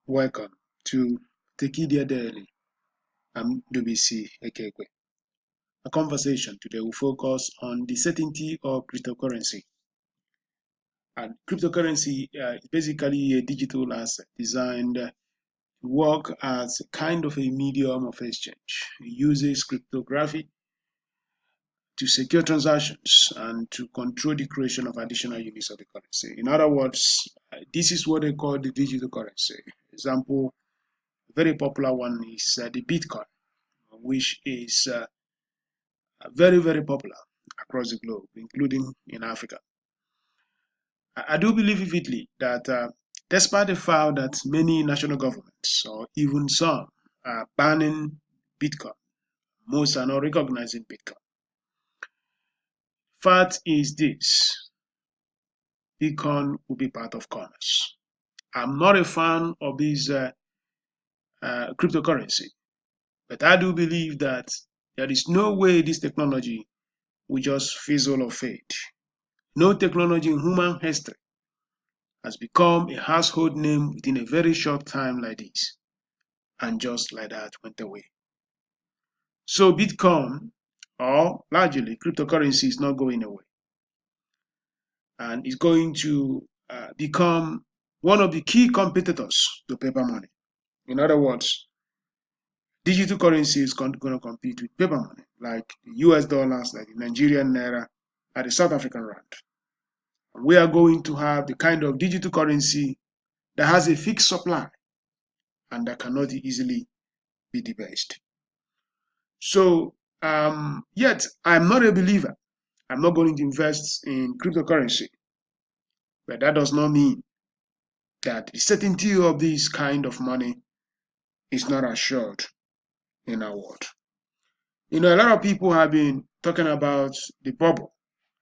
Welcome to Tekedia Daily. I'm Ndubuisi, Ekekwe. A conversation today will focus on the certainty of cryptocurrency. And cryptocurrency is basically a digital asset designed to work as a kind of a medium of exchange. It uses cryptography to secure transactions and to control the creation of additional units of the currency. In other words, this is what they call the digital currency. Example, a very popular one is the Bitcoin, which is very, very popular across the globe, including in Africa. I do believe vividly that despite the fact that many national governments or even some are banning Bitcoin, most are not recognizing Bitcoin. Fact is this: Bitcoin will be part of commerce. I'm not a fan of this cryptocurrency, but I do believe that there is no way this technology will just fizzle or fade. No technology in human history has become a household name within a very short time like this, and just like that went away. So Bitcoin, or largely cryptocurrency, is not going away, and is going to become one of the key competitors to paper money. In other words, digital currency is going to compete with paper money, like the US dollars, like the Nigerian naira, and the South African rand. And we are going to have the kind of digital currency that has a fixed supply and that cannot easily be debased. So, yet I'm not a believer. I'm not going to invest in cryptocurrency, but that does not mean that the certainty of this kind of money is not assured in our world. A lot of people have been talking about the bubble,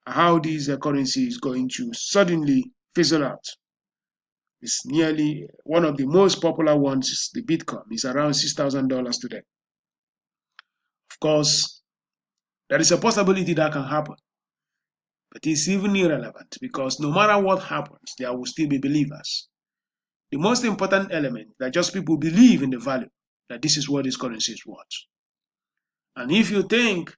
how this currency is going to suddenly fizzle out. It's nearly one of the most popular ones, is the Bitcoin. It's around $6,000 today. Of course, there is a possibility that can happen. But it's even irrelevant because no matter what happens, there will still be believers. The most important element that just people believe in the value, that this is what this currency is worth. And if you think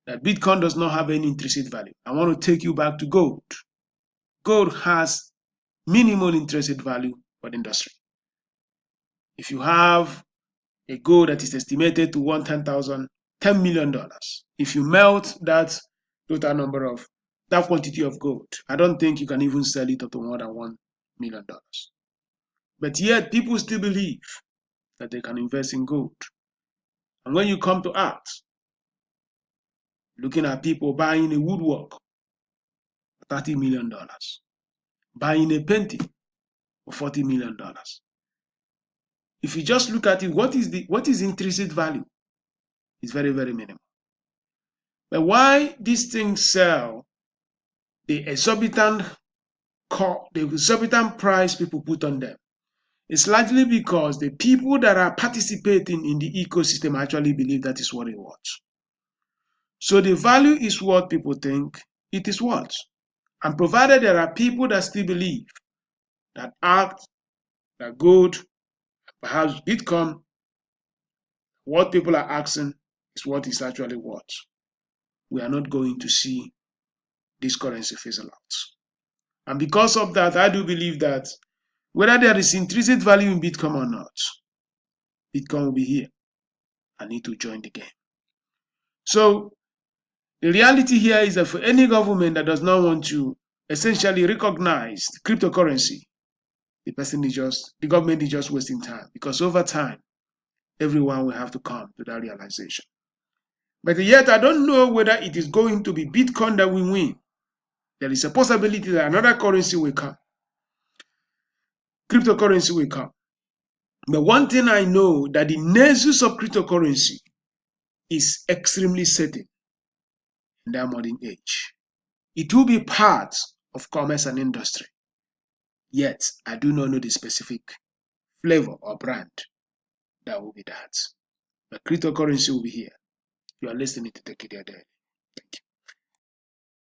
that Bitcoin does not have any intrinsic value, I want to take you back to gold. Gold has minimal intrinsic value for the industry. If you have a gold that is estimated to $110,000, $10 million, if you melt that total number of that quantity of gold, I don't think you can even sell it up to more than $1 million. But yet people still believe that they can invest in gold. And when you come to art, looking at people buying a woodwork for $30 million, buying a painting for $40 million. If you just look at it, what is intrinsic value? It's very, very minimal. But why these things sell, the exorbitant price people put on them, it's largely because the people that are participating in the ecosystem actually believe that is what it worth. So the value is what people think it is worth. And provided there are people that still believe that art, that gold, perhaps Bitcoin, what people are asking is what is actually worth, we are not going to see this currency fizzle out. And because of that, I do believe that whether there is intrinsic value in Bitcoin or not, Bitcoin will be here and need to join the game. So the reality here is that for any government that does not want to essentially recognize cryptocurrency, the government is just wasting time, because over time, everyone will have to come to that realization. But yet, I don't know whether it is going to be Bitcoin that will win. There is a possibility that another currency will come. Cryptocurrency will come. But one thing I know, that the nexus of cryptocurrency is extremely certain in that modern age. It will be part of commerce and industry. Yet, I do not know the specific flavor or brand that will be that. But cryptocurrency will be here. You are listening to Tekedia Daily. Thank you.